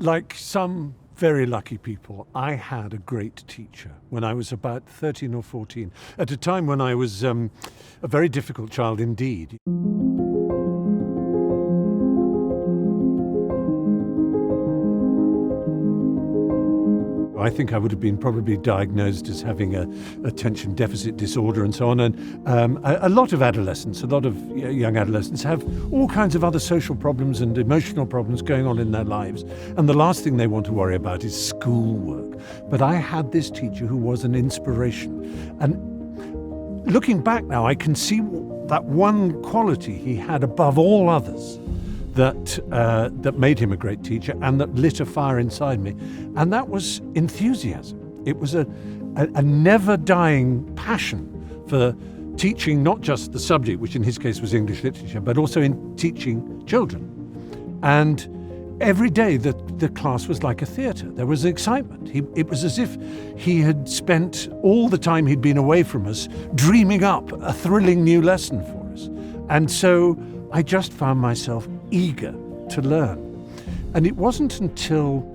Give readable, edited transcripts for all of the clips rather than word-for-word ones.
Like some very lucky people, I had a great teacher when I was about 13 or 14, at a time when I was a very difficult child indeed. I think I would have been probably diagnosed as having attention deficit disorder and so on. And a lot of adolescents, a lot of young adolescents have all kinds of other social problems and emotional problems going on in their lives. And the last thing they want to worry about is schoolwork. But I had this teacher who was an inspiration. And looking back now, I can see that one quality he had above all others that made him a great teacher and that lit a fire inside me. And that was enthusiasm. It was a never-dying passion for teaching not just the subject, which in his case was English literature, but also in teaching children. And every day the class was like a theatre. There was excitement. It was as if he had spent all the time he'd been away from us dreaming up a thrilling new lesson for us. And so I just found myself eager to learn. And it wasn't until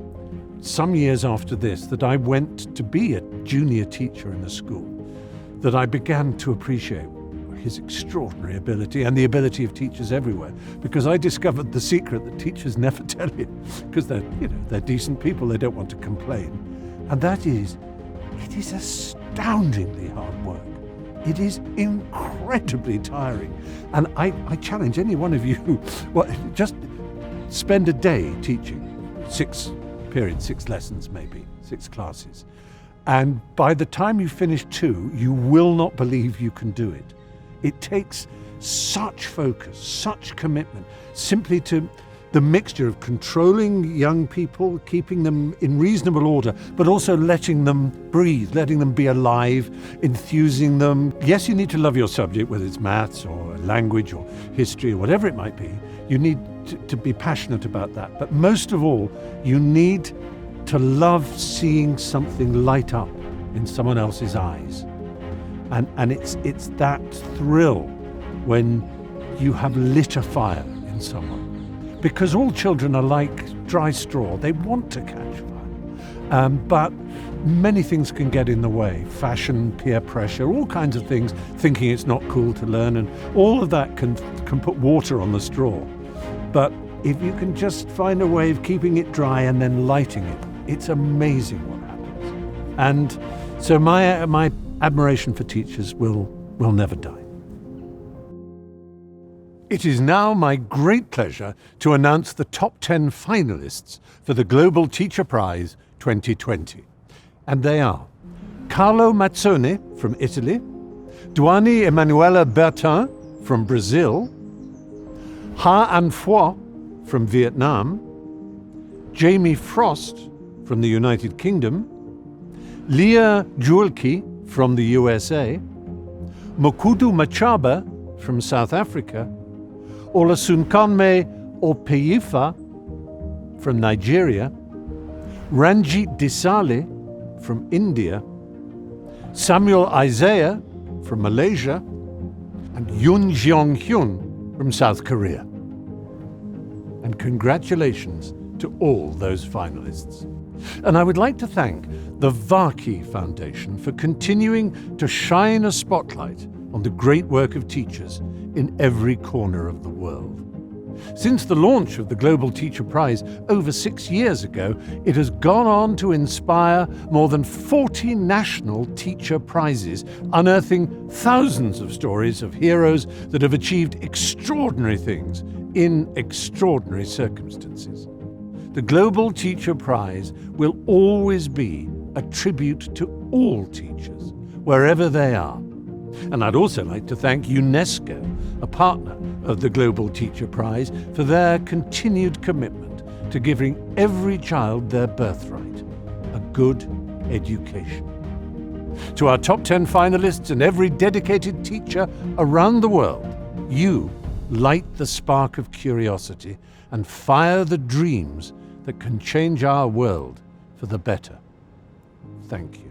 some years after this that I went to be a junior teacher in a school that I began to appreciate his extraordinary ability and the ability of teachers everywhere, because I discovered the secret that teachers never tell you, because they're decent people, they don't want to complain. And that is, it is astoundingly hard work. It is incredibly tiring. And I challenge any one of you, just spend a day teaching 6 periods, 6 lessons maybe, 6 classes. And by the time you finish 2, you will not believe you can do it. It takes such focus, such commitment, simply to the mixture of controlling young people, keeping them in reasonable order, but also letting them breathe, letting them be alive, enthusing them. Yes, you need to love your subject, whether it's maths or language or history or whatever it might be. You need to be passionate about that. But most of all, you need to love seeing something light up in someone else's eyes. And it's that thrill when you have lit a fire in someone. Because all children are like dry straw. They want to catch fire. But many things can get in the way. Fashion, peer pressure, all kinds of things, thinking it's not cool to learn, and all of that can put water on the straw. But if you can just find a way of keeping it dry and then lighting it, it's amazing what happens. And so my admiration for teachers will never die. It is now my great pleasure to announce the top 10 finalists for the Global Teacher Prize 2020. And they are Carlo Mazzone from Italy, Duani Emanuela Bertin from Brazil, Ha An Phua from Vietnam, Jamie Frost from the United Kingdom, Leah Julki from the USA, Mokudu Machaba from South Africa, Olasunkanme Opeyifa from Nigeria, Ranjit Desale from India, Samuel Isaiah from Malaysia, and Yoon Jeong Hyun from South Korea. And congratulations to all those finalists. And I would like to thank the Varkey Foundation for continuing to shine a spotlight on the great work of teachers in every corner of the world. Since the launch of the Global Teacher Prize over 6 years ago, it has gone on to inspire more than 40 national teacher prizes, unearthing thousands of stories of heroes that have achieved extraordinary things in extraordinary circumstances. The Global Teacher Prize will always be a tribute to all teachers, wherever they are. And I'd also like to thank UNESCO, a partner of the Global Teacher Prize, for their continued commitment to giving every child their birthright, a good education. To our top 10 finalists and every dedicated teacher around the world, you light the spark of curiosity and fire the dreams that can change our world for the better. Thank you.